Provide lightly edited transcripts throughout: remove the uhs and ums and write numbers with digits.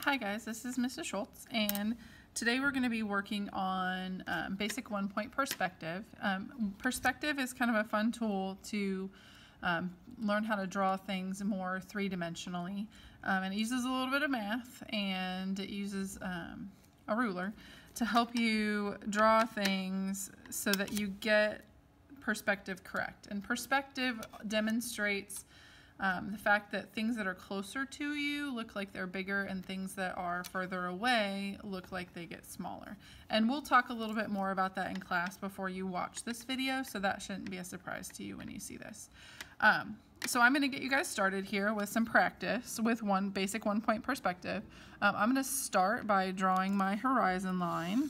Hi guys, this is Mrs. Schultz, and today we're going to be working on basic one-point perspective. Perspective is kind of a fun tool to learn how to draw things more three-dimensionally, and it uses a little bit of math, and it uses a ruler to help you draw things so that you get perspective correct. And perspective demonstrates the fact that things that are closer to you look like they're bigger and things that are further away look like they get smaller. And we'll talk a little bit more about that in class before you watch this video, so that shouldn't be a surprise to you when you see this. So I'm going to get you guys started here with some practice with basic one-point perspective. I'm going to start by drawing my horizon line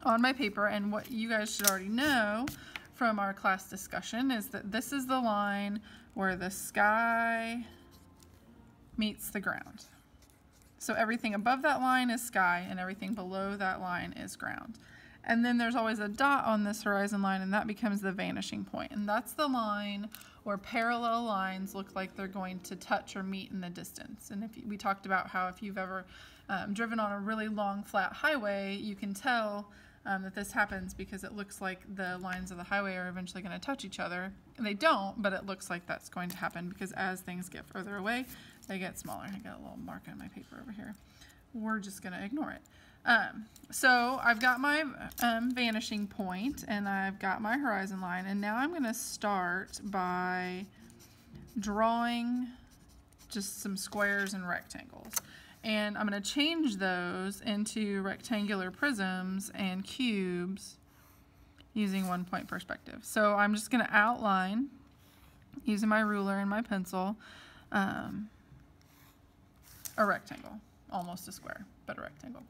on my paper, and what you guys should already know from our class discussion is that this is the line where the sky meets the ground. So everything above that line is sky and everything below that line is ground. And then there's always a dot on this horizon line, and that becomes the vanishing point. And that's the line where parallel lines look like they're going to touch or meet in the distance. And we talked about how if you've ever driven on a really long flat highway, you can tell that this happens because it looks like the lines of the highway are eventually going to touch each other. And they don't, but it looks like that's going to happen because as things get further away, they get smaller. I got a little mark on my paper over here. We're just going to ignore it. So I've got my vanishing point and I've got my horizon line, and now I'm going to start by drawing just some squares and rectangles. And I'm going to change those into rectangular prisms and cubes using one-point perspective. So I'm just going to outline using my ruler and my pencil a rectangle, almost a square, but a rectangle.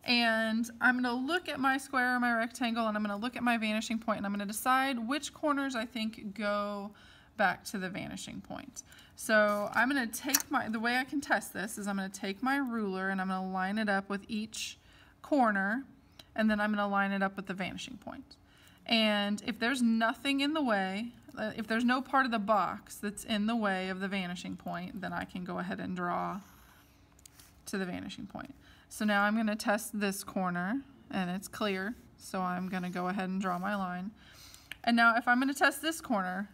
And I'm going to look at my square or my rectangle, and I'm going to look at my vanishing point, and I'm going to decide which corners I think go back to the vanishing point. So I'm going to take the way I can test this is I'm going to take my ruler and I'm going to line it up with each corner, and then I'm going to line it up with the vanishing point. And if there's nothing in the way, if there's no part of the box that's in the way of the vanishing point, then I can go ahead and draw to the vanishing point. So now I'm going to test this corner, and it's clear, so I'm going to go ahead and draw my line. And now if I'm going to test this corner,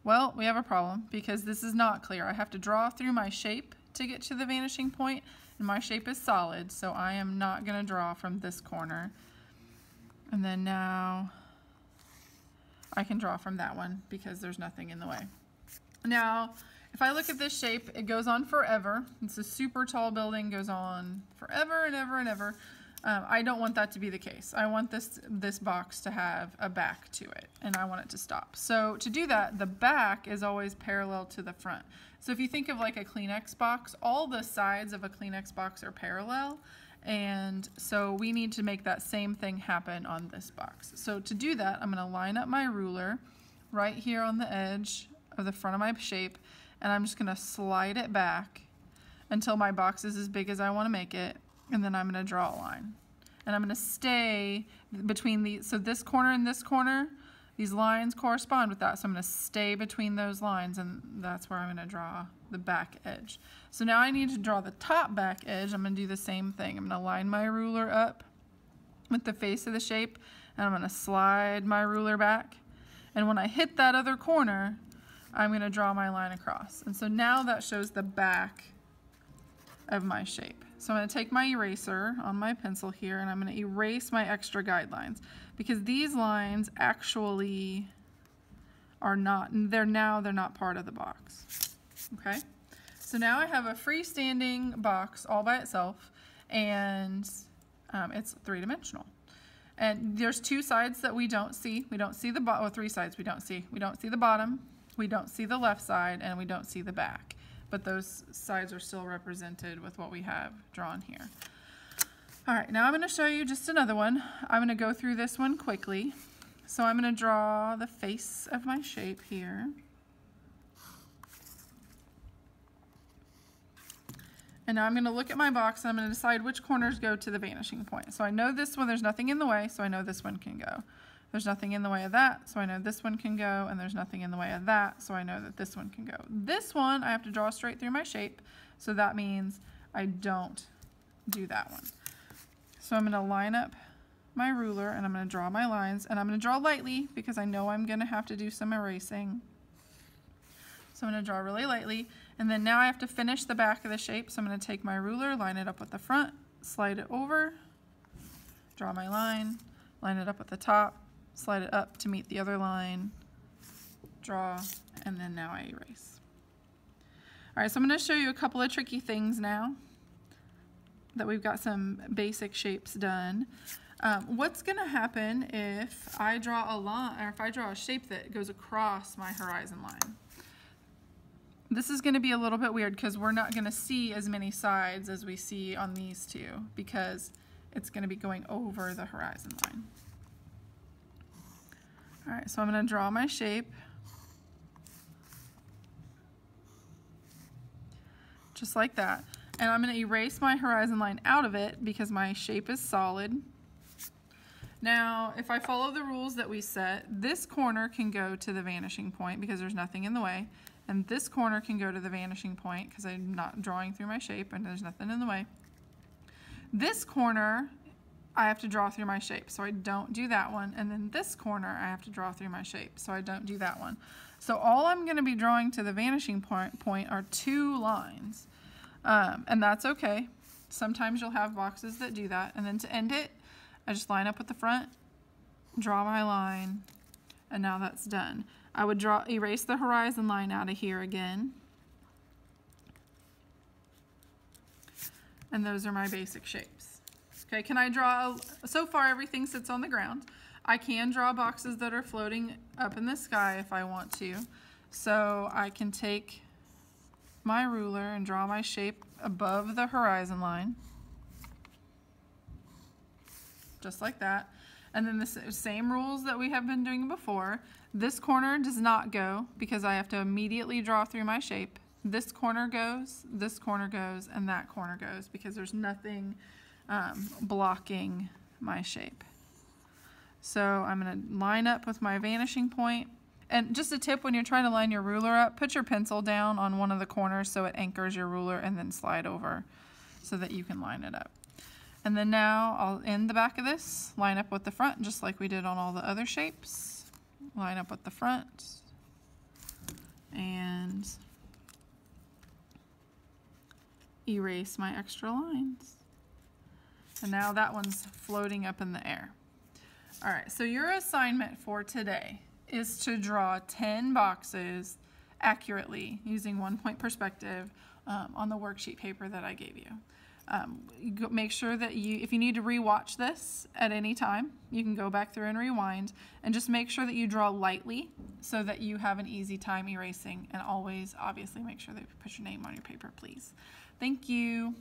well, we have a problem because this is not clear. I have to draw through my shape to get to the vanishing point, and my shape is solid, so I am not going to draw from this corner. And then now I can draw from that one because there's nothing in the way. Now, if I look at this shape, it goes on forever. It's a super tall building, goes on forever and ever and ever. I don't want that to be the case. I want this box to have a back to it, and I want it to stop. So to do that, the back is always parallel to the front. So if you think of like a Kleenex box, all the sides of a Kleenex box are parallel, and so we need to make that same thing happen on this box. So to do that, I'm going to line up my ruler right here on the edge of the front of my shape, and I'm just going to slide it back until my box is as big as I want to make it. And then I'm going to draw a line. And I'm going to stay between these, so this corner and this corner, these lines correspond with that. So I'm going to stay between those lines, and that's where I'm going to draw the back edge. So now I need to draw the top back edge. I'm going to do the same thing. I'm going to line my ruler up with the face of the shape, and I'm going to slide my ruler back. And when I hit that other corner, I'm going to draw my line across. And so now that shows the back of my shape. So I'm going to take my eraser on my pencil here, and I'm going to erase my extra guidelines because these lines actually are not, they're not part of the box. Okay? So now I have a freestanding box all by itself, and it's three-dimensional. And there's two sides that we don't see. We don't see the bottom, well, three sides we don't see. We don't see the bottom, we don't see the left side, and we don't see the back. But those sides are still represented with what we have drawn here. All right, now I'm going to show you just another one. I'm going to go through this one quickly. So I'm going to draw the face of my shape here. And now I'm going to look at my box, and I'm going to decide which corners go to the vanishing point. So I know this one, there's nothing in the way, so I know this one can go. There's nothing in the way of that, so I know this one can go, and there's nothing in the way of that, so I know that this one can go. This one, I have to draw straight through my shape, so that means I don't do that one. So I'm going to line up my ruler and I'm going to draw my lines, and I'm going to draw lightly because I know I'm going to have to do some erasing. So I'm going to draw really lightly, and then now I have to finish the back of the shape. So I'm going to take my ruler, line it up with the front, slide it over, draw my line it up at the top, slide it up to meet the other line, draw, and then now I erase. All right, so I'm going to show you a couple of tricky things now that we've got some basic shapes done. What's going to happen if I draw a line, or if I draw a shape that goes across my horizon line? This is going to be a little bit weird because we're not going to see as many sides as we see on these two because it's going to be going over the horizon line. All right, so I'm going to draw my shape just like that. And I'm going to erase my horizon line out of it because my shape is solid. Now, if I follow the rules that we set, this corner can go to the vanishing point because there's nothing in the way. And this corner can go to the vanishing point because I'm not drawing through my shape and there's nothing in the way. This corner, I have to draw through my shape, so I don't do that one. And then this corner, I have to draw through my shape, so I don't do that one. So all I'm going to be drawing to the vanishing point are 2 lines. And that's okay. Sometimes you'll have boxes that do that. And then to end it, I just line up with the front, draw my line, and now that's done. I would erase the horizon line out of here again. And those are my basic shapes. Okay, can I draw, so far everything sits on the ground. I can draw boxes that are floating up in the sky if I want to. So I can take my ruler and draw my shape above the horizon line. Just like that. And then the same rules that we have been doing before. This corner does not go because I have to immediately draw through my shape. This corner goes, and that corner goes because there's nothing blocking my shape. So I'm going to line up with my vanishing point. And just a tip, when you're trying to line your ruler up, put your pencil down on one of the corners so it anchors your ruler, and then slide over so that you can line it up. And then now I'll end the back of this, line up with the front just like we did on all the other shapes. Line up with the front and erase my extra lines. And now that one's floating up in the air. All right, so your assignment for today is to draw 10 boxes accurately using 1-point perspective on the worksheet paper that I gave you. Make sure that if you need to re-watch this at any time, you can go back through and rewind, and just make sure that you draw lightly so that you have an easy time erasing, and always obviously make sure that you put your name on your paper, please. Thank you.